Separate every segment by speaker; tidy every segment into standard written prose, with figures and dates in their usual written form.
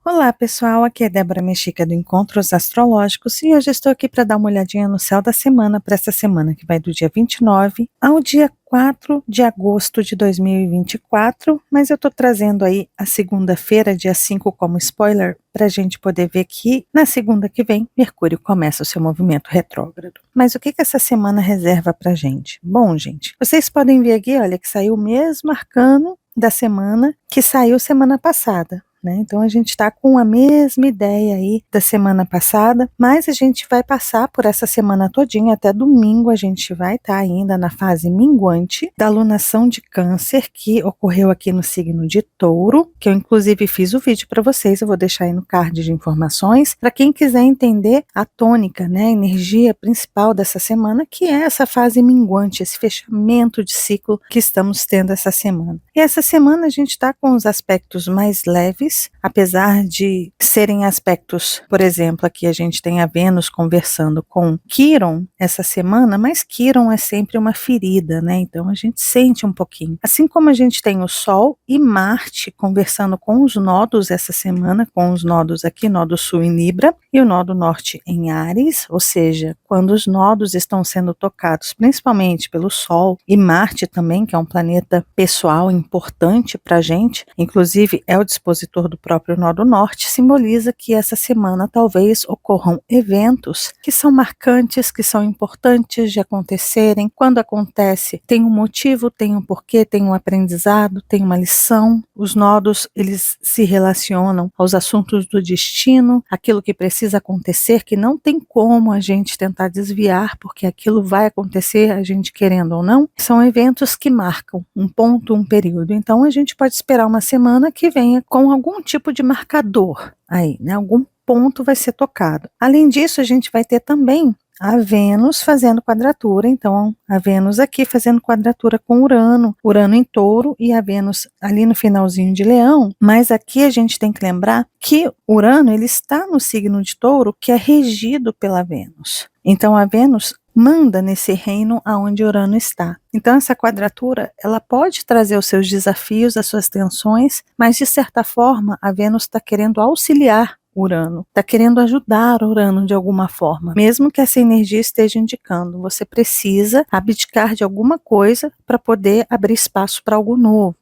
Speaker 1: Olá pessoal, aqui é Débora Mexica do Encontros Astrológicos e hoje estou aqui para dar uma olhadinha no céu da semana para essa semana que vai do dia 29 ao dia 4 de agosto de 2024, mas eu estou trazendo aí a segunda-feira, dia 5, como spoiler, para a gente poder ver que na segunda que vem Mercúrio começa o seu movimento retrógrado. Mas o que essa semana reserva para a gente? Bom, gente, vocês podem ver aqui, olha, que saiu o mesmo arcano da semana que saiu semana passada. Então a gente está com a mesma ideia aí da semana passada, mas a gente vai passar por essa semana todinha, até domingo a gente vai estar ainda na fase minguante da lunação de Câncer, que ocorreu aqui no signo de Touro, que eu inclusive fiz o vídeo para vocês, eu vou deixar aí no card de informações, para quem quiser entender a tônica, a energia principal dessa semana, que é essa fase minguante, esse fechamento de ciclo que estamos tendo essa semana. E essa semana a gente está com os aspectos mais leves, apesar de serem aspectos, por exemplo, aqui a gente tem a Vênus conversando com Quiron essa semana, mas Quiron é sempre uma ferida, então a gente sente um pouquinho. Assim como a gente tem o Sol e Marte conversando com os nodos essa semana, com os nodos aqui, nodo Sul em Libra e o nodo Norte em Áries, ou seja, quando os nodos estão sendo tocados principalmente pelo Sol e Marte também, que é um planeta pessoal importante para a gente, inclusive é o dispositor do próprio nodo norte, simboliza que essa semana talvez ocorram eventos que são marcantes, que são importantes de acontecerem. Quando acontece, tem um motivo, tem um porquê, tem um aprendizado, tem uma lição. Os nodos, eles se relacionam aos assuntos do destino, aquilo que precisa acontecer, que não tem como a gente tentar desviar, porque aquilo vai acontecer, a gente querendo ou não. São eventos que marcam um ponto, um período. Então a gente pode esperar uma semana que venha com algum tipo de marcador aí, algum ponto vai ser tocado. Além disso, a gente vai ter também a Vênus fazendo quadratura, então a Vênus aqui fazendo quadratura com Urano em Touro e a Vênus ali no finalzinho de Leão, mas aqui a gente tem que lembrar que Urano ele está no signo de Touro, que é regido pela Vênus. Então a Vênus manda nesse reino aonde Urano está. Então essa quadratura, ela pode trazer os seus desafios, as suas tensões, mas de certa forma a Vênus está querendo auxiliar Urano, está querendo ajudar Urano de alguma forma, mesmo que essa energia esteja indicando, você precisa abdicar de alguma coisa para poder abrir espaço para algo novo,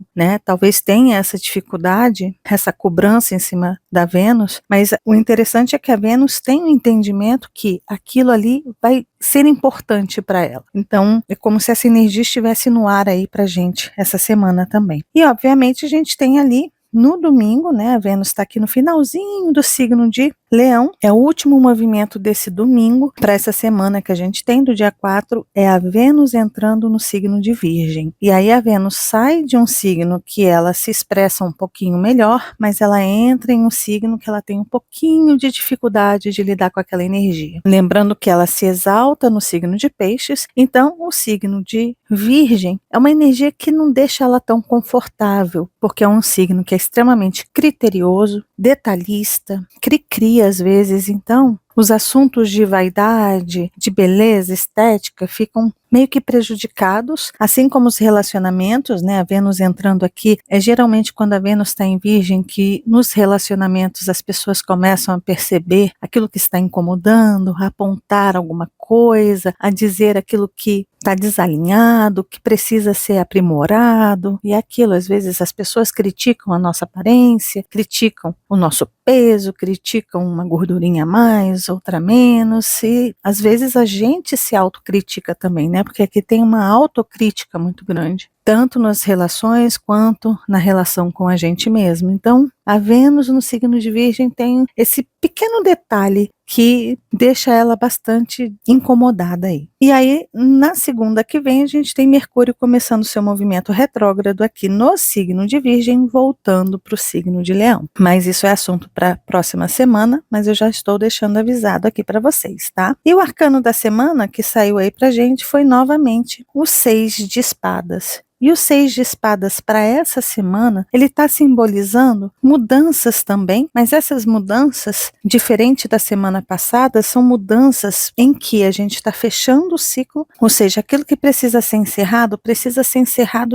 Speaker 1: Talvez tenha essa dificuldade, essa cobrança em cima da Vênus, mas o interessante é que a Vênus tem um entendimento que aquilo ali vai ser importante para ela. Então, é como se essa energia estivesse no ar aí pra gente essa semana também. E, obviamente, a gente tem ali no domingo, a Vênus está aqui no finalzinho do signo de Leão, é o último movimento desse domingo para essa semana que a gente tem, do dia 4, é a Vênus entrando no signo de Virgem. E aí a Vênus sai de um signo que ela se expressa um pouquinho melhor, mas ela entra em um signo que ela tem um pouquinho de dificuldade de lidar com aquela energia. Lembrando que ela se exalta no signo de Peixes, então o signo de Virgem é uma energia que não deixa ela tão confortável, porque é um signo que é extremamente criterioso, detalhista, cri-cri às vezes, então os assuntos de vaidade, de beleza, estética ficam meio que prejudicados, assim como os relacionamentos, a Vênus entrando aqui, é geralmente quando a Vênus está em Virgem que nos relacionamentos as pessoas começam a perceber aquilo que está incomodando, a apontar alguma coisa, a dizer aquilo que está desalinhado, que precisa ser aprimorado, e aquilo, às vezes as pessoas criticam a nossa aparência, criticam o nosso peso, criticam uma gordurinha a mais, outra a menos, e às vezes a gente se autocritica também, porque aqui tem uma autocrítica muito grande, tanto nas relações quanto na relação com a gente mesmo. Então, a Vênus no signo de Virgem tem esse pequeno detalhe que deixa ela bastante incomodada aí. E aí, na segunda que vem, a gente tem Mercúrio começando seu movimento retrógrado aqui no signo de Virgem, voltando para o signo de Leão. Mas isso é assunto para a próxima semana, mas eu já estou deixando avisado aqui para vocês, tá? E o arcano da semana que saiu aí pra gente foi novamente o 6 de espadas. E o 6 de espadas para essa semana, ele está simbolizando mudanças também, mas essas mudanças, diferente da semana passada, são mudanças em que a gente está fechando o ciclo, ou seja, aquilo que precisa ser encerrado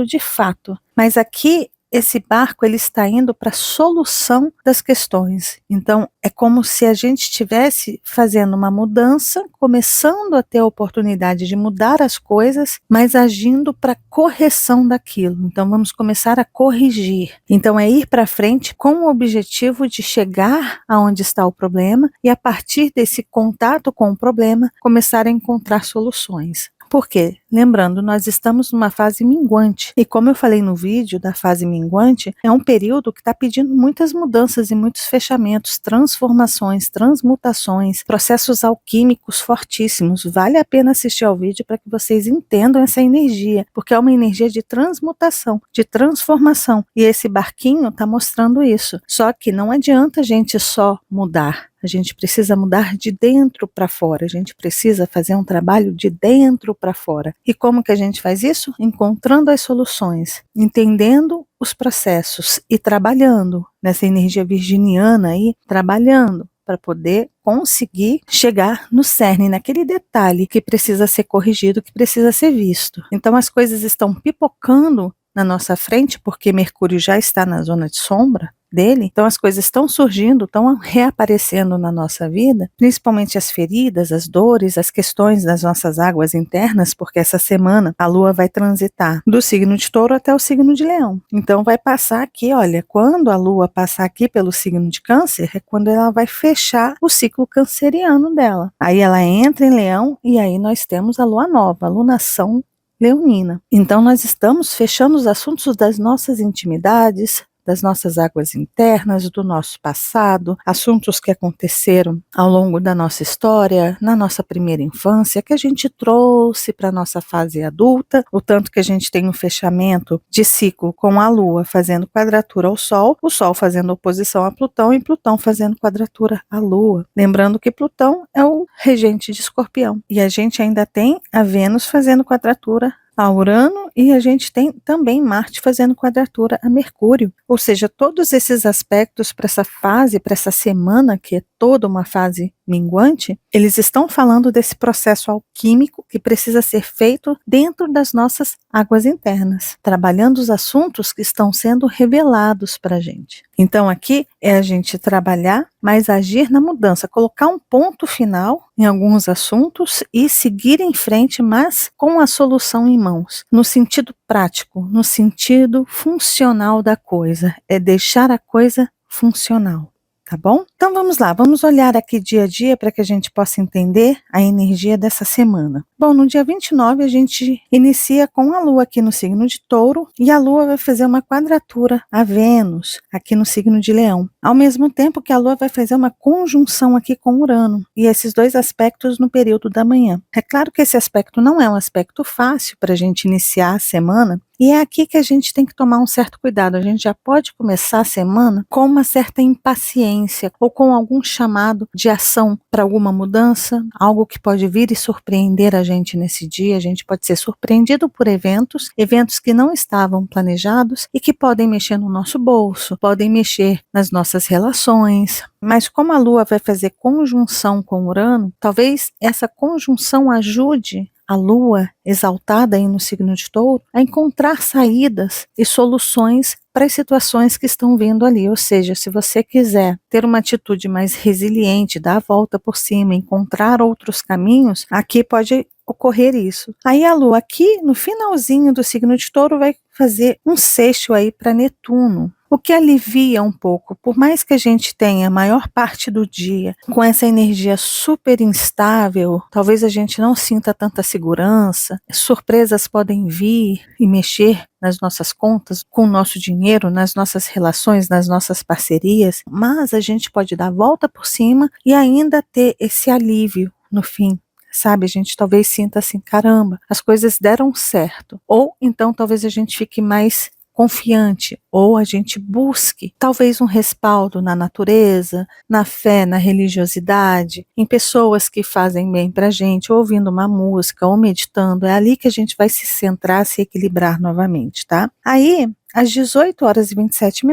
Speaker 1: de fato. Mas aqui esse barco ele está indo para a solução das questões. Então, é como se a gente estivesse fazendo uma mudança, começando a ter a oportunidade de mudar as coisas, mas agindo para correção daquilo. Então, vamos começar a corrigir. Então, é ir para frente com o objetivo de chegar aonde está o problema e, a partir desse contato com o problema, começar a encontrar soluções. Por quê? Lembrando, nós estamos numa fase minguante. E como eu falei no vídeo da fase minguante, é um período que está pedindo muitas mudanças e muitos fechamentos, transformações, transmutações, processos alquímicos fortíssimos. Vale a pena assistir ao vídeo para que vocês entendam essa energia, porque é uma energia de transmutação, de transformação. E esse barquinho está mostrando isso. Só que não adianta a gente só mudar. A gente precisa mudar de dentro para fora, a gente precisa fazer um trabalho de dentro para fora. E como que a gente faz isso? Encontrando as soluções, entendendo os processos e trabalhando nessa energia virginiana aí, trabalhando para poder conseguir chegar no cerne, naquele detalhe que precisa ser corrigido, que precisa ser visto. Então as coisas estão pipocando na nossa frente, porque Mercúrio já está na zona de sombra dele, então as coisas estão surgindo, estão reaparecendo na nossa vida, principalmente as feridas, as dores, as questões das nossas águas internas, porque essa semana a Lua vai transitar do signo de Touro até o signo de Leão. Então vai passar aqui, olha, quando a Lua passar aqui pelo signo de Câncer, é quando ela vai fechar o ciclo canceriano dela. Aí ela entra em Leão e aí nós temos a Lua nova, a lunação leonina. Então nós estamos fechando os assuntos das nossas intimidades, das nossas águas internas, do nosso passado, assuntos que aconteceram ao longo da nossa história, na nossa primeira infância, que a gente trouxe para a nossa fase adulta, o tanto que a gente tem um fechamento de ciclo com a Lua fazendo quadratura ao Sol, o Sol fazendo oposição a Plutão e Plutão fazendo quadratura à Lua. Lembrando que Plutão é o regente de Escorpião. E a gente ainda tem a Vênus fazendo quadratura a Urano e a gente tem também Marte fazendo quadratura a Mercúrio. Ou seja, todos esses aspectos para essa fase, para essa semana, que é toda uma fase minguante, eles estão falando desse processo alquímico que precisa ser feito dentro das nossas águas internas, trabalhando os assuntos que estão sendo revelados para a gente. Então aqui é a gente trabalhar, mas agir na mudança, colocar um ponto final em alguns assuntos e seguir em frente, mas com a solução em mãos, no sentido prático, no sentido funcional da coisa, é deixar a coisa funcional. Tá bom? Então vamos lá, vamos olhar aqui dia a dia para que a gente possa entender a energia dessa semana. Bom, no dia 29 a gente inicia com a Lua aqui no signo de Touro e a Lua vai fazer uma quadratura a Vênus aqui no signo de Leão. Ao mesmo tempo que a Lua vai fazer uma conjunção aqui com Urano e esses dois aspectos no período da manhã. É claro que esse aspecto não é um aspecto fácil para a gente iniciar a semana, e é aqui que a gente tem que tomar um certo cuidado. A gente já pode começar a semana com uma certa impaciência ou com algum chamado de ação para alguma mudança, algo que pode vir e surpreender a gente nesse dia. A gente pode ser surpreendido por eventos que não estavam planejados e que podem mexer no nosso bolso, podem mexer nas nossas relações. Mas como a Lua vai fazer conjunção com Urano, talvez essa conjunção ajude a Lua, exaltada aí no signo de Touro, a encontrar saídas e soluções para as situações que estão vindo ali. Ou seja, se você quiser ter uma atitude mais resiliente, dar a volta por cima, encontrar outros caminhos, aqui pode ocorrer isso. Aí a Lua aqui no finalzinho do signo de Touro vai fazer um sexto aí para Netuno, o que alivia um pouco, por mais que a gente tenha a maior parte do dia com essa energia super instável, talvez a gente não sinta tanta segurança, surpresas podem vir e mexer nas nossas contas, com o nosso dinheiro, nas nossas relações, nas nossas parcerias, mas a gente pode dar a volta por cima e ainda ter esse alívio no fim. Sabe, a gente talvez sinta assim, caramba, as coisas deram certo. Ou então talvez a gente fique mais confiante, ou a gente busque talvez um respaldo na natureza, na fé, na religiosidade, em pessoas que fazem bem pra gente, ouvindo uma música ou meditando. É ali que a gente vai se centrar, se equilibrar novamente, tá? Aí às 18h27,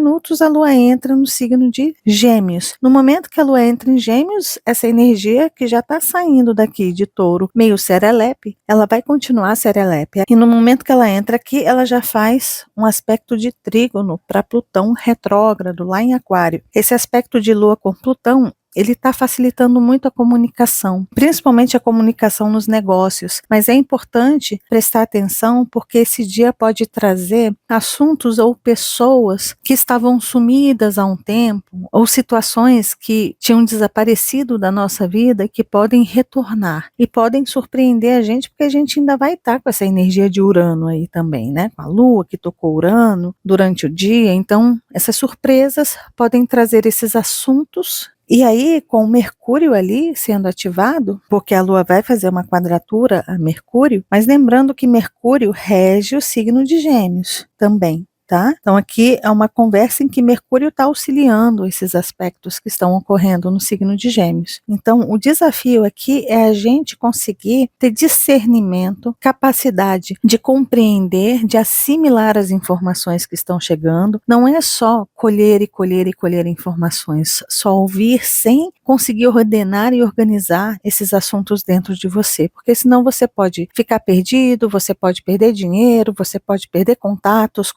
Speaker 1: a Lua entra no signo de Gêmeos. No momento que a Lua entra em Gêmeos, essa energia que já está saindo daqui de Touro, meio serelepe, ela vai continuar serelepe. E no momento que ela entra aqui, ela já faz um aspecto de trígono para Plutão retrógrado, lá em Aquário. Esse aspecto de Lua com Plutão, ele está facilitando muito a comunicação, principalmente a comunicação nos negócios, mas é importante prestar atenção porque esse dia pode trazer assuntos ou pessoas que estavam sumidas há um tempo, ou situações que tinham desaparecido da nossa vida e que podem retornar e podem surpreender a gente, porque a gente ainda vai estar com essa energia de Urano aí também, né? Com a Lua que tocou Urano durante o dia, então essas surpresas podem trazer esses assuntos. E aí, com o Mercúrio ali sendo ativado, porque a Lua vai fazer uma quadratura a Mercúrio, mas lembrando que Mercúrio rege o signo de Gêmeos também. Tá? Então aqui é uma conversa em que Mercúrio está auxiliando esses aspectos que estão ocorrendo no signo de Gêmeos. Então o desafio aqui é a gente conseguir ter discernimento, capacidade de compreender, de assimilar as informações que estão chegando. Não é só colher e colher e colher informações, só ouvir sem conseguir ordenar e organizar esses assuntos dentro de você, porque senão você pode ficar perdido, você pode perder dinheiro, você pode perder contratos,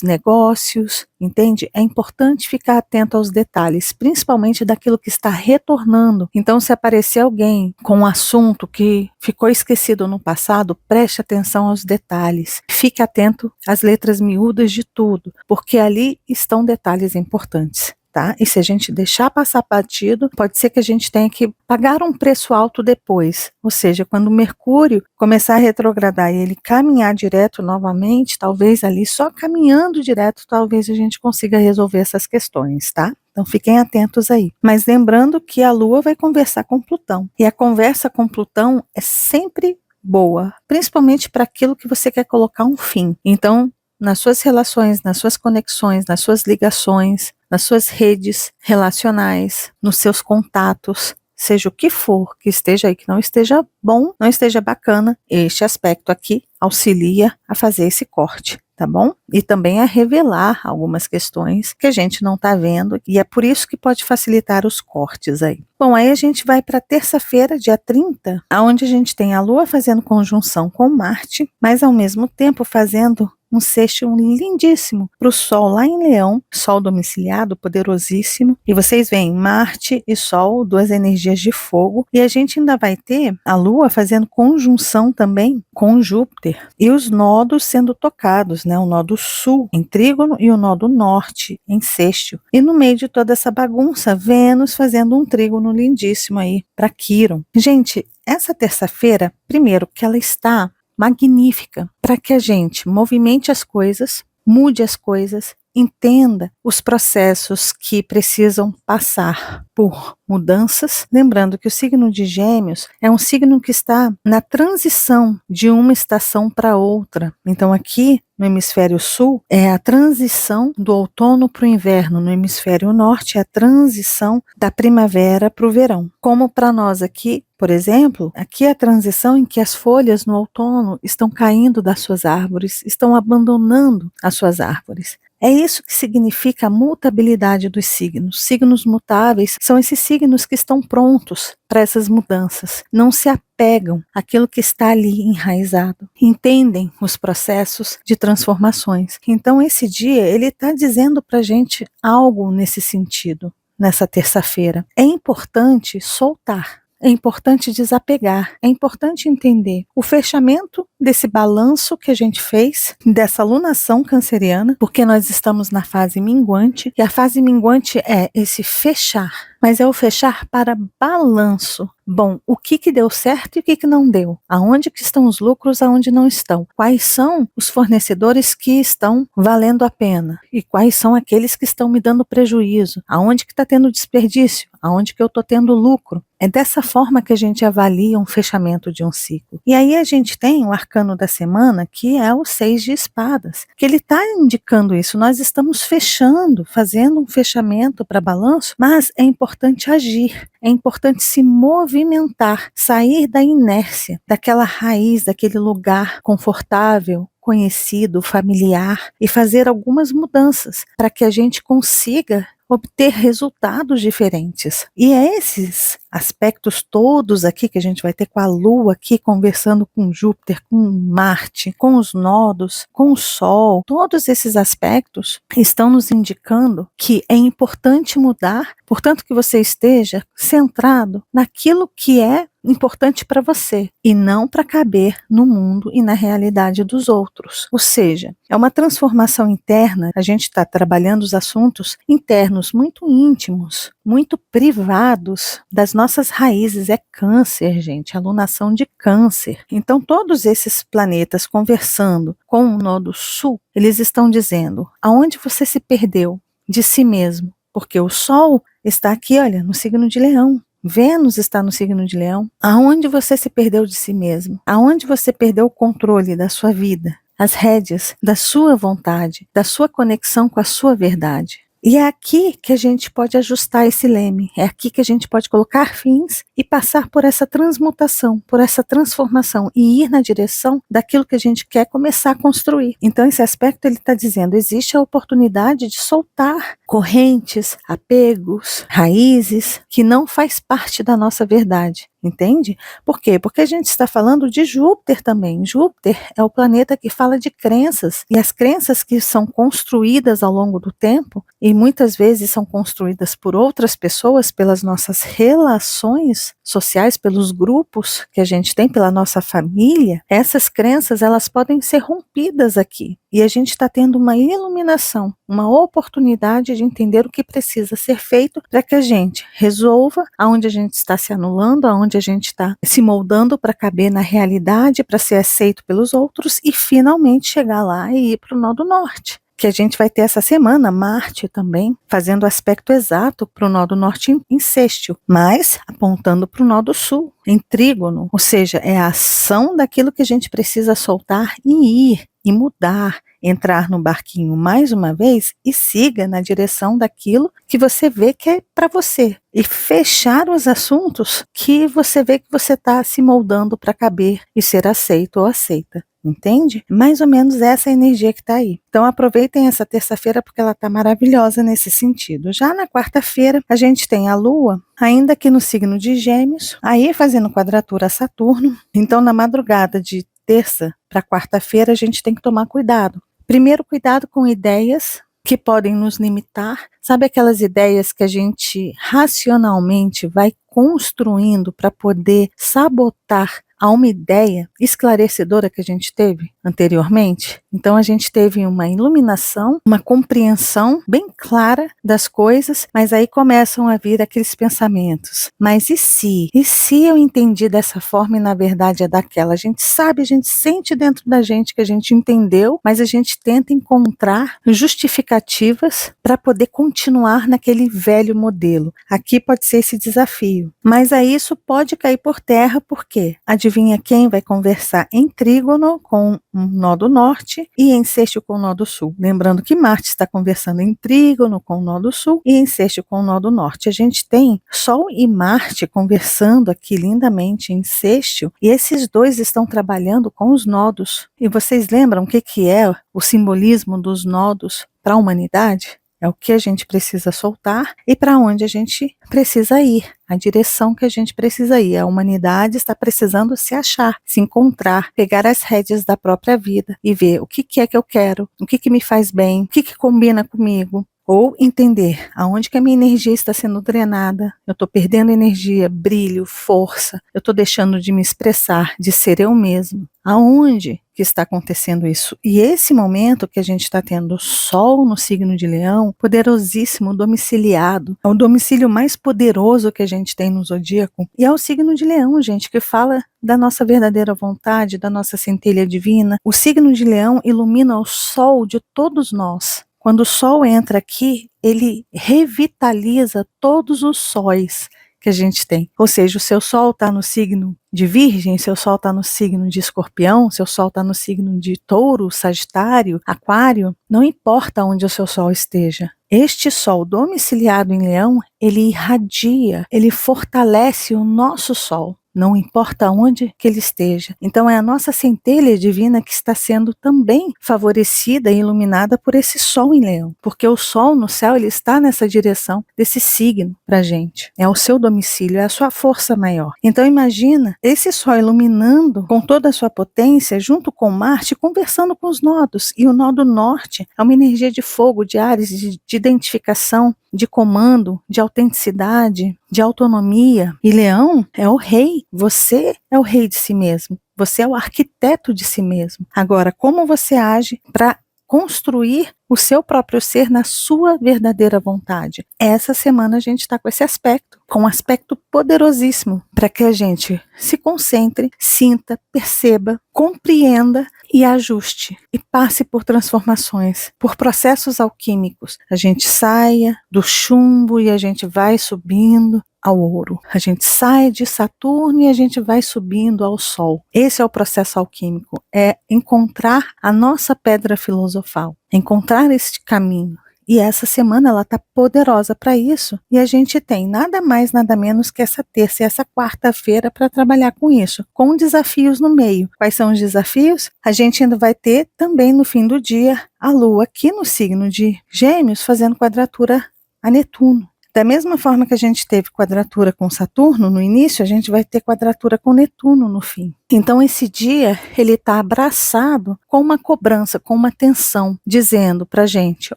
Speaker 1: negócios, entende? É importante ficar atento aos detalhes, principalmente daquilo que está retornando. Então, se aparecer alguém com um assunto que ficou esquecido no passado, preste atenção aos detalhes. Fique atento às letras miúdas de tudo, porque ali estão detalhes importantes. Tá? E se a gente deixar passar batido, pode ser que a gente tenha que pagar um preço alto depois. Ou seja, quando o Mercúrio começar a retrogradar e ele caminhar direto novamente, talvez ali só caminhando direto, talvez a gente consiga resolver essas questões, tá? Então fiquem atentos aí. Mas lembrando que a Lua vai conversar com Plutão. E a conversa com Plutão é sempre boa, principalmente para aquilo que você quer colocar um fim. Então, nas suas relações, nas suas conexões, nas suas ligações, nas suas redes relacionais, nos seus contatos, seja o que for que esteja aí, que não esteja bom, não esteja bacana, este aspecto aqui auxilia a fazer esse corte, tá bom? E também a revelar algumas questões que a gente não está vendo, e é por isso que pode facilitar os cortes aí. Bom, aí a gente vai para terça-feira, dia 30, onde a gente tem a Lua fazendo conjunção com Marte, mas ao mesmo tempo fazendo um sexto lindíssimo para o Sol lá em Leão, Sol domiciliado, poderosíssimo. E vocês veem Marte e Sol, duas energias de fogo. E a gente ainda vai ter a Lua fazendo conjunção também com Júpiter. E os nodos sendo tocados, né? O nodo sul em trígono e o nodo norte em sextil. E no meio de toda essa bagunça, Vênus fazendo um trígono lindíssimo aí para Quiron. Gente, essa terça-feira, primeiro que ela está magnífica para que a gente movimente as coisas, mude as coisas, entenda os processos que precisam passar por mudanças. Lembrando que o signo de Gêmeos é um signo que está na transição de uma estação para outra. Então aqui no hemisfério sul é a transição do outono para o inverno, no hemisfério norte é a transição da primavera para o verão. Como para nós aqui, por exemplo, aqui é a transição em que as folhas no outono estão caindo das suas árvores, estão abandonando as suas árvores. É isso que significa a mutabilidade dos signos. Signos mutáveis são esses signos que estão prontos para essas mudanças. Não se apegam àquilo que está ali enraizado. Entendem os processos de transformações. Então esse dia ele está dizendo para a gente algo nesse sentido, nessa terça-feira. É importante soltar. É importante desapegar, é importante entender o fechamento desse balanço que a gente fez, dessa lunação canceriana, porque nós estamos na fase minguante, e a fase minguante é esse fechar, mas é o fechar para balanço. Bom, o que deu certo e o que não deu? Aonde que estão os lucros, aonde não estão? Quais são os fornecedores que estão valendo a pena? E quais são aqueles que estão me dando prejuízo? Aonde que está tendo desperdício? Aonde que eu estou tendo lucro? É dessa forma que a gente avalia um fechamento de um ciclo. E aí a gente tem o arcano da semana, que é o 6 de espadas, que ele está indicando isso. Nós estamos fechando, fazendo um fechamento para balanço, mas é importante agir, é importante se movimentar, sair da inércia, daquela raiz, daquele lugar confortável, conhecido, familiar e fazer algumas mudanças para que a gente consiga obter resultados diferentes. E é esses aspectos todos aqui que a gente vai ter com a Lua aqui conversando com Júpiter, com Marte, com os nodos, com o Sol, todos esses aspectos estão nos indicando que é importante mudar, portanto que você esteja centrado naquilo que é importante para você e não para caber no mundo e na realidade dos outros. Ou seja, é uma transformação interna. A gente está trabalhando os assuntos internos muito íntimos, muito privados das nossas raízes. É câncer, gente, alunação de câncer. Então todos esses planetas conversando com o nodo sul, eles estão dizendo aonde você se perdeu de si mesmo, porque o Sol está aqui, olha, no signo de Leão. Vênus está no signo de Leão. Aonde você se perdeu de si mesmo? Aonde você perdeu o controle da sua vida? As rédeas da sua vontade, da sua conexão com a sua verdade. E é aqui que a gente pode ajustar esse leme, é aqui que a gente pode colocar fins e passar por essa transmutação, por essa transformação e ir na direção daquilo que a gente quer começar a construir. Então esse aspecto ele está dizendo, existe a oportunidade de soltar correntes, apegos, raízes que não faz parte da nossa verdade. Entende? Por quê? Porque a gente está falando de Júpiter também. Júpiter é o planeta que fala de crenças. E as crenças que são construídas ao longo do tempo, e muitas vezes são construídas por outras pessoas, pelas nossas relações sociais, pelos grupos que a gente tem, pela nossa família, essas crenças elas podem ser rompidas aqui. E a gente está tendo uma iluminação, uma oportunidade de entender o que precisa ser feito para que a gente resolva aonde a gente está se anulando, aonde a gente está se moldando para caber na realidade, para ser aceito pelos outros e finalmente chegar lá e ir para o Nodo Norte. Que a gente vai ter essa semana, Marte também, fazendo o aspecto exato para o Nodo Norte em sextil, mas apontando para o Nodo Sul, em trígono, ou seja, é a ação daquilo que a gente precisa soltar e ir, e mudar, entrar no barquinho mais uma vez e siga na direção daquilo que você vê que é para você. E fechar os assuntos que você vê que você está se moldando para caber e ser aceito ou aceita. Entende? Mais ou menos essa energia que está aí. Então aproveitem essa terça-feira porque ela está maravilhosa nesse sentido. Já na quarta-feira a gente tem a Lua, ainda aqui no signo de Gêmeos, aí fazendo quadratura a Saturno. Então na madrugada de terça para quarta-feira a gente tem que tomar cuidado. Primeiro, cuidado com ideias que podem nos limitar. Sabe aquelas ideias que a gente racionalmente vai construindo para poder sabotar a uma ideia esclarecedora que a gente teve anteriormente? Então a gente teve uma iluminação, uma compreensão bem clara das coisas, mas aí começam a vir aqueles pensamentos. Mas e se? E se eu entendi dessa forma e na verdade é daquela? A gente sabe, a gente sente dentro da gente que a gente entendeu, mas a gente tenta encontrar justificativas para poder continuar naquele velho modelo. Aqui pode ser esse desafio. Mas aí isso pode cair por terra, porque adivinha quem vai conversar em trígono com um Nodo Norte e em sextil com o Nodo Sul. Lembrando que Marte está conversando em trígono com o Nodo Sul e em sextil com o Nodo Norte. A gente tem Sol e Marte conversando aqui lindamente em sextil e esses dois estão trabalhando com os nodos. E vocês lembram o que é o simbolismo dos nodos para a humanidade? É o que a gente precisa soltar e para onde a gente precisa ir, a direção que a gente precisa ir. A humanidade está precisando se achar, se encontrar, pegar as rédeas da própria vida e ver o que é que eu quero, o que me faz bem, o que combina comigo. Ou entender aonde que a minha energia está sendo drenada, eu estou perdendo energia, brilho, força, eu estou deixando de me expressar, de ser eu mesmo. Aonde que está acontecendo isso? E esse momento que a gente está tendo o Sol no signo de Leão, poderosíssimo, domiciliado, é o domicílio mais poderoso que a gente tem no zodíaco, e é o signo de Leão, gente, que fala da nossa verdadeira vontade, da nossa centelha divina. O signo de Leão ilumina o Sol de todos nós. Quando o Sol entra aqui, ele revitaliza todos os sóis que a gente tem. Ou seja, o seu Sol está no signo de Virgem, seu Sol está no signo de Escorpião, seu Sol está no signo de Touro, Sagitário, Aquário, não importa onde o seu Sol esteja. Este Sol domiciliado em Leão, ele irradia, ele fortalece o nosso Sol. não importa onde que ele esteja. Então é a nossa centelha divina que está sendo também favorecida e iluminada por esse Sol em Leão, porque o Sol no céu, ele está nessa direção desse signo pra gente. É o seu domicílio, é a sua força maior. Então imagina esse Sol iluminando com toda a sua potência, junto com Marte, conversando com os nodos. E o nodo norte é uma energia de fogo, de Áries, de identificação, de comando, de autenticidade, de autonomia. E Leão é o rei. Você é o rei de si mesmo. Você é o arquiteto de si mesmo. Agora, como você age para construir o seu próprio ser na sua verdadeira vontade? Essa semana a gente está com esse aspecto, com um aspecto poderosíssimo, para que a gente se concentre, sinta, perceba, compreenda e ajuste, e passe por transformações, por processos alquímicos. A gente saia do chumbo e a gente vai subindo ao ouro. A gente sai de Saturno e a gente vai subindo ao Sol. Esse é o processo alquímico, é encontrar a nossa pedra filosofal, encontrar este caminho. E essa semana ela está poderosa para isso, e a gente tem nada mais, nada menos que essa terça e essa quarta-feira para trabalhar com isso, com desafios no meio. Quais são os desafios? A gente ainda vai ter também no fim do dia a Lua aqui no signo de Gêmeos fazendo quadratura a Netuno. Da mesma forma que a gente teve quadratura com Saturno no início, a gente vai ter quadratura com Netuno no fim. Então esse dia, ele está abraçado com uma cobrança, com uma tensão, dizendo para a gente,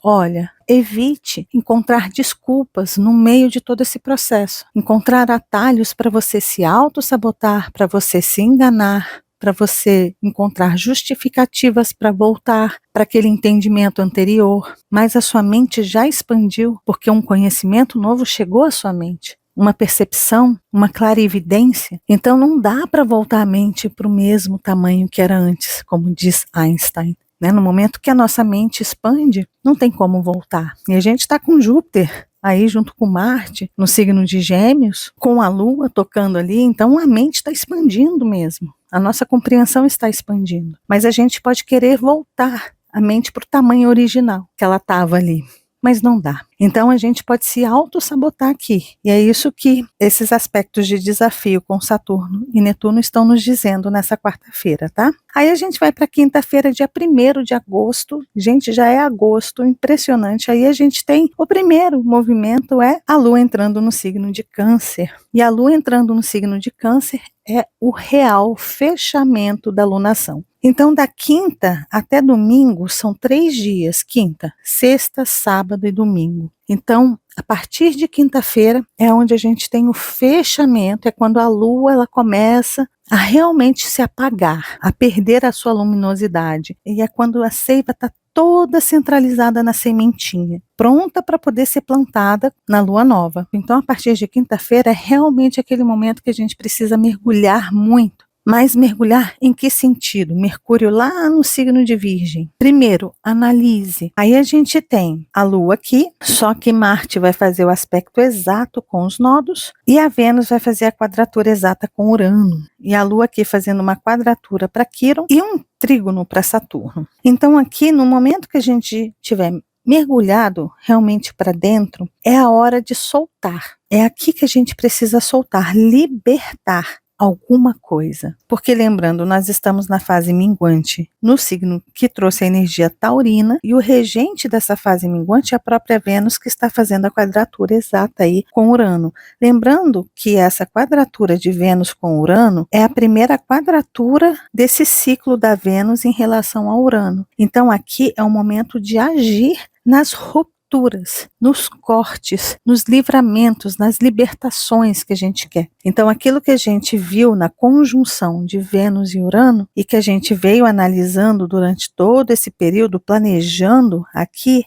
Speaker 1: olha, evite encontrar desculpas no meio de todo esse processo. Encontrar atalhos para você se auto-sabotar, para você se enganar, para você encontrar justificativas para voltar para aquele entendimento anterior, mas a sua mente já expandiu, porque um conhecimento novo chegou à sua mente, uma percepção, uma clarividência. Então não dá para voltar a mente para o mesmo tamanho que era antes, como diz Einstein. No momento que a nossa mente expande, não tem como voltar. E a gente está com Júpiter aí junto com Marte, no signo de Gêmeos, com a Lua tocando ali, então a mente está expandindo mesmo. A nossa compreensão está expandindo. Mas a gente pode querer voltar a mente para o tamanho original que ela estava ali. Mas não dá. Então a gente pode se auto-sabotar aqui. E é isso que esses aspectos de desafio com Saturno e Netuno estão nos dizendo nessa quarta-feira, tá? Aí a gente vai para quinta-feira, dia 1º de agosto. Gente, já é agosto, impressionante. Aí a gente tem o primeiro movimento, é a Lua entrando no signo de Câncer. E a Lua entrando no signo de Câncer é o real fechamento da lunação. Então, da quinta até domingo são 3 dias, quinta, sexta, sábado e domingo. Então, a partir de quinta-feira é onde a gente tem o fechamento, é quando a Lua ela começa a realmente se apagar, a perder a sua luminosidade. E é quando a seiva está toda centralizada na sementinha, pronta para poder ser plantada na lua nova. Então, a partir de quinta-feira é realmente aquele momento que a gente precisa mergulhar muito. Mas mergulhar em que sentido? Mercúrio lá no signo de Virgem. Primeiro, analise. Aí a gente tem a Lua aqui, só que Marte vai fazer o aspecto exato com os nodos e a Vênus vai fazer a quadratura exata com Urano. E a Lua aqui fazendo uma quadratura para Quirón e um trígono para Saturno. Então aqui, no momento que a gente tiver mergulhado realmente para dentro, é a hora de soltar. É aqui que a gente precisa soltar, libertar alguma coisa. Porque lembrando, nós estamos na fase minguante, no signo que trouxe a energia taurina, e o regente dessa fase minguante é a própria Vênus, que está fazendo a quadratura exata aí com Urano. Lembrando que essa quadratura de Vênus com Urano é a primeira quadratura desse ciclo da Vênus em relação a Urano. Então aqui é o momento de agir nas rupturas, nos cortes, nos livramentos, nas libertações que a gente quer. Então aquilo que a gente viu na conjunção de Vênus e Urano e que a gente veio analisando durante todo esse período, planejando aqui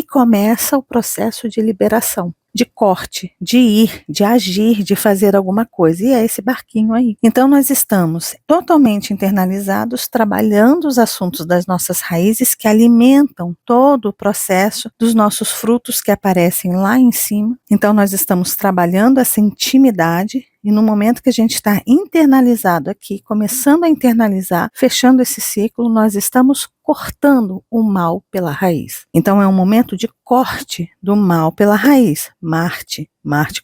Speaker 1: começa o processo de liberação, de corte, de ir, de agir, de fazer alguma coisa, e é esse barquinho aí. Então nós estamos totalmente internalizados, trabalhando os assuntos das nossas raízes que alimentam todo o processo dos nossos frutos que aparecem lá em cima. Então nós estamos trabalhando essa intimidade, e no momento que a gente está internalizado aqui, começando a internalizar, fechando esse ciclo, nós estamos cortando o mal pela raiz. Então é um momento de corte do mal pela raiz. Marte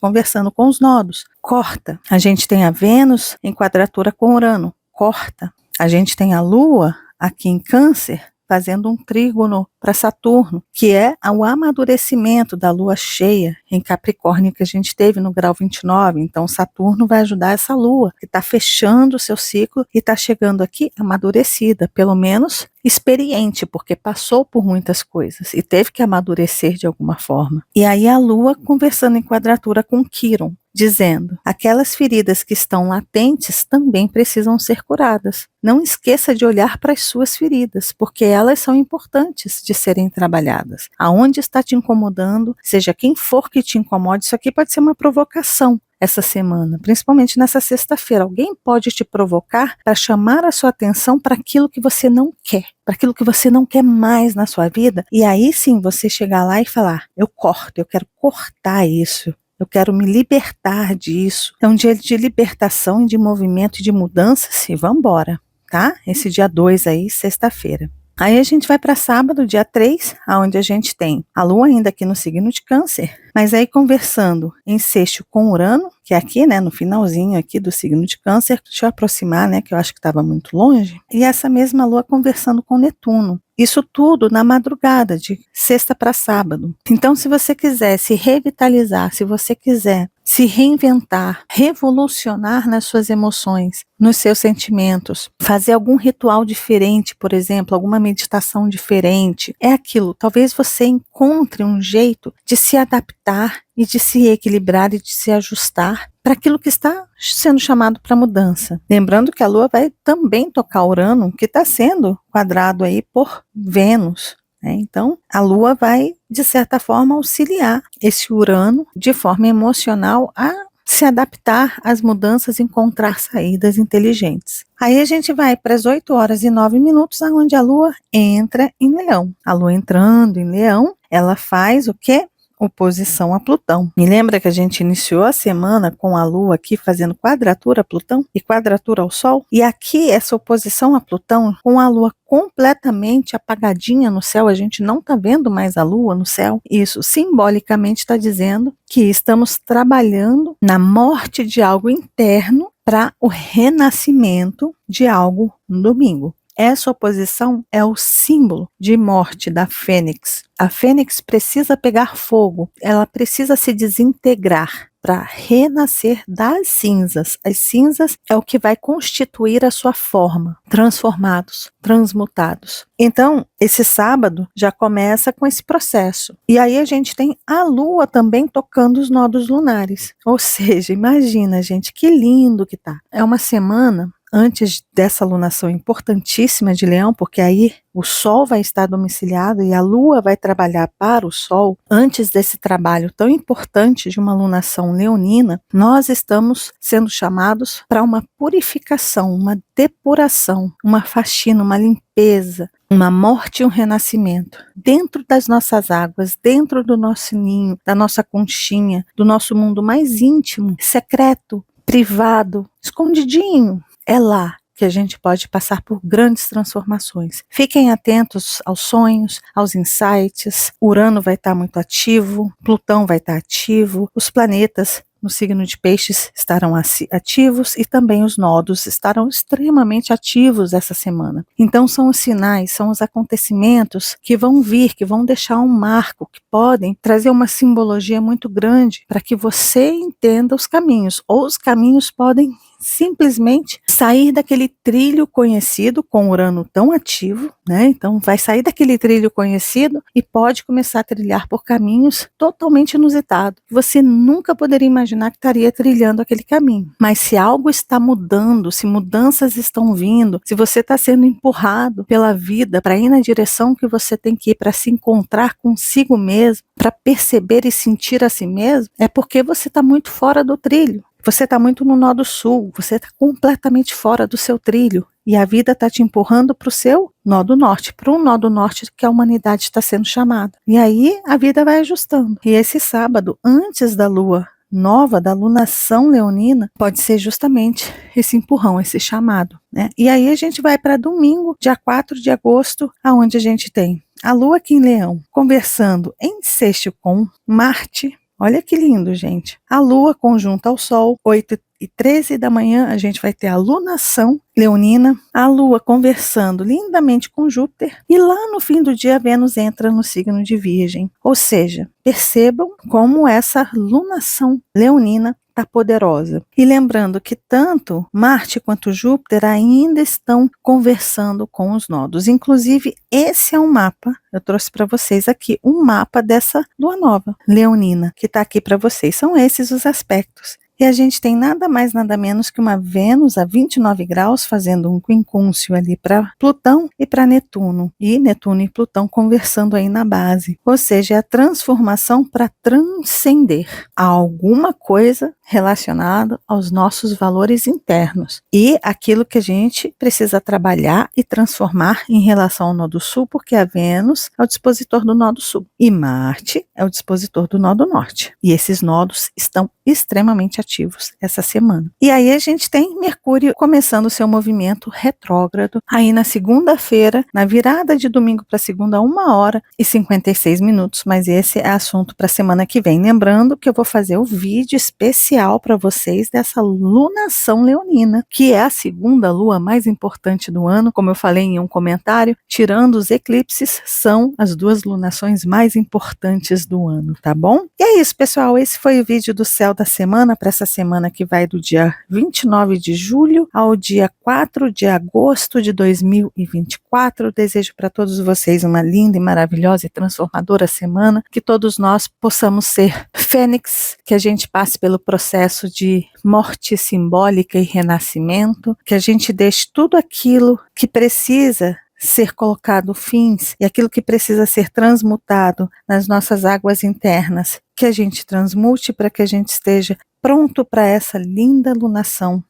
Speaker 1: conversando com os nodos, corta. A gente tem a Vênus em quadratura com Urano, corta. A gente tem a Lua aqui em Câncer, fazendo um trígono para Saturno, que é o amadurecimento da lua cheia em Capricórnio que a gente teve no grau 29. Então Saturno vai ajudar essa lua, que está fechando o seu ciclo e está chegando aqui amadurecida, pelo menos experiente, porque passou por muitas coisas e teve que amadurecer de alguma forma. E aí a lua conversando em quadratura com Quirón, dizendo: aquelas feridas que estão latentes também precisam ser curadas. Não esqueça de olhar para as suas feridas, porque elas são importantes de serem trabalhadas. Aonde está te incomodando, seja quem for que te incomode, isso aqui pode ser uma provocação essa semana, principalmente nessa sexta-feira. Alguém pode te provocar para chamar a sua atenção para aquilo que você não quer, para aquilo que você não quer mais na sua vida, e aí sim você chegar lá e falar: eu corto, eu quero cortar isso. Eu quero me libertar disso. É um dia de libertação, de movimento e de mudanças, e vamos embora, tá? Esse dia 2 aí, sexta-feira. Aí a gente vai para sábado, dia 3, onde a gente tem a Lua ainda aqui no signo de Câncer, mas aí conversando em sexto com Urano, que é aqui, né, no finalzinho aqui do signo de Câncer. Deixa eu aproximar, né, que eu acho que estava muito longe. E essa mesma Lua conversando com Netuno. Isso tudo na madrugada, de sexta para sábado. Então, se você quiser se revitalizar, se você quiser se reinventar, revolucionar nas suas emoções, nos seus sentimentos, fazer algum ritual diferente, por exemplo, alguma meditação diferente, é aquilo. Talvez você encontre um jeito de se adaptar e de se equilibrar e de se ajustar para aquilo que está sendo chamado para mudança. Lembrando que a Lua vai também tocar Urano, que está sendo quadrado aí por Vênus. Então, a Lua vai, de certa forma, auxiliar esse Urano de forma emocional a se adaptar às mudanças, encontrar saídas inteligentes. Aí a gente vai para as 8h09, onde a Lua entra em Leão. A Lua entrando em Leão, ela faz o quê? Oposição a Plutão. Me lembra que a gente iniciou a semana com a Lua aqui fazendo quadratura a Plutão e quadratura ao Sol? E aqui essa oposição a Plutão, com a Lua completamente apagadinha no céu, a gente não está vendo mais a Lua no céu. Isso simbolicamente está dizendo que estamos trabalhando na morte de algo interno para o renascimento de algo no domingo. Essa oposição é o símbolo de morte da fênix. A fênix precisa pegar fogo, ela precisa se desintegrar para renascer das cinzas. As cinzas é o que vai constituir a sua forma, transformados, transmutados. Então, esse sábado já começa com esse processo. E aí a gente tem a Lua também tocando os nodos lunares. Ou seja, imagina, gente, que lindo que tá. É uma semana antes dessa lunação importantíssima de Leão, porque aí o Sol vai estar domiciliado e a Lua vai trabalhar para o Sol. Antes desse trabalho tão importante de uma lunação leonina, nós estamos sendo chamados para uma purificação, uma depuração, uma faxina, uma limpeza, uma morte e um renascimento. Dentro das nossas águas, dentro do nosso ninho, da nossa conchinha, do nosso mundo mais íntimo, secreto, privado, escondidinho. É lá que a gente pode passar por grandes transformações. Fiquem atentos aos sonhos, aos insights. Urano vai estar muito ativo, Plutão vai estar ativo, os planetas no signo de Peixes estarão ativos e também os nodos estarão extremamente ativos essa semana. Então são os sinais, são os acontecimentos que vão vir, que vão deixar um marco, que podem trazer uma simbologia muito grande para que você entenda os caminhos, ou os caminhos podem simplesmente sair daquele trilho conhecido com Urano tão ativo, né? Então vai sair daquele trilho conhecido e pode começar a trilhar por caminhos totalmente inusitados. Você nunca poderia imaginar que estaria trilhando aquele caminho. Mas se algo está mudando, se mudanças estão vindo, se você está sendo empurrado pela vida para ir na direção que você tem que ir, para se encontrar consigo mesmo, para perceber e sentir a si mesmo, é porque você está muito fora do trilho. Você está muito no nó do sul, você está completamente fora do seu trilho e a vida está te empurrando para o seu nó do norte, para um nó do norte que a humanidade está sendo chamada. E aí a vida vai ajustando. E esse sábado, antes da lua nova, da lunação leonina, pode ser justamente esse empurrão, esse chamado, né? E aí a gente vai para domingo, dia 4 de agosto, aonde a gente tem a Lua aqui em Leão, conversando em sexto com Marte, Olha que lindo, gente. A Lua conjunta ao Sol, 8h13 da manhã, a gente vai ter a lunação leonina, a Lua conversando lindamente com Júpiter, e lá no fim do dia, Vênus entra no signo de Virgem. Ou seja, percebam como essa lunação leonina está poderosa. E lembrando que tanto Marte quanto Júpiter ainda estão conversando com os nodos. Inclusive, esse é um mapa, eu trouxe para vocês aqui um mapa dessa lua nova leonina, que está aqui para vocês. São esses os aspectos. E a gente tem nada mais, nada menos que uma Vênus a 29 graus, fazendo um quincúncio ali para Plutão e para Netuno. E Netuno e Plutão conversando aí na base. Ou seja, é a transformação para transcender a alguma coisa relacionada aos nossos valores internos. E aquilo que a gente precisa trabalhar e transformar em relação ao Nodo Sul, porque a Vênus é o dispositor do Nodo Sul. E Marte é o dispositor do Nodo Norte. E esses nodos estão extremamente ativos essa semana. E aí a gente tem Mercúrio começando o seu movimento retrógrado aí na segunda-feira, na virada de domingo para segunda, 1h56, mas esse é assunto para a semana que vem. Lembrando que eu vou fazer o vídeo especial para vocês dessa lunação leonina, que é a segunda lua mais importante do ano, como eu falei em um comentário, tirando os eclipses, são as duas lunações mais importantes do ano, tá bom? E é isso, pessoal, esse foi o vídeo do céu da semana, para essa semana que vai do dia 29 de julho ao dia 4 de agosto de 2024. Desejo para todos vocês uma linda e maravilhosa e transformadora semana, que todos nós possamos ser fênix, que a gente passe pelo processo de morte simbólica e renascimento, que a gente deixe tudo aquilo que precisa ser colocado fins e aquilo que precisa ser transmutado nas nossas águas internas, que a gente transmute para que a gente esteja pronto para essa linda lunação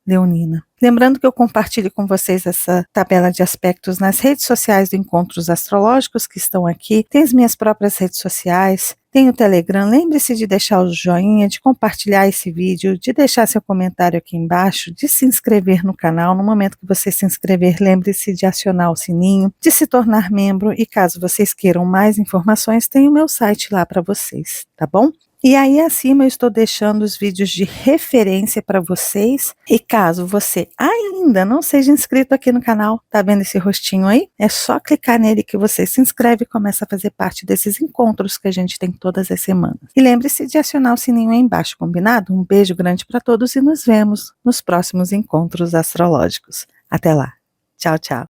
Speaker 1: leonina. Lembrando que eu compartilho com vocês essa tabela de aspectos nas redes sociais do Encontros Astrológicos que estão aqui, tem as minhas próprias redes sociais, tem o Telegram. Lembre-se de deixar o joinha, de compartilhar esse vídeo, de deixar seu comentário aqui embaixo, de se inscrever no canal. No momento que você se inscrever, lembre-se de acionar o sininho, de se tornar membro, e caso vocês queiram mais informações, tem o meu site lá para vocês, tá bom? E aí acima eu estou deixando os vídeos de referência para vocês, e caso você ainda não seja inscrito aqui no canal, tá vendo esse rostinho aí? É só clicar nele que você se inscreve e começa a fazer parte desses encontros que a gente tem todas as semanas. E lembre-se de acionar o sininho aí embaixo, combinado? Um beijo grande para todos e nos vemos nos próximos encontros astrológicos. Até lá. Tchau, tchau.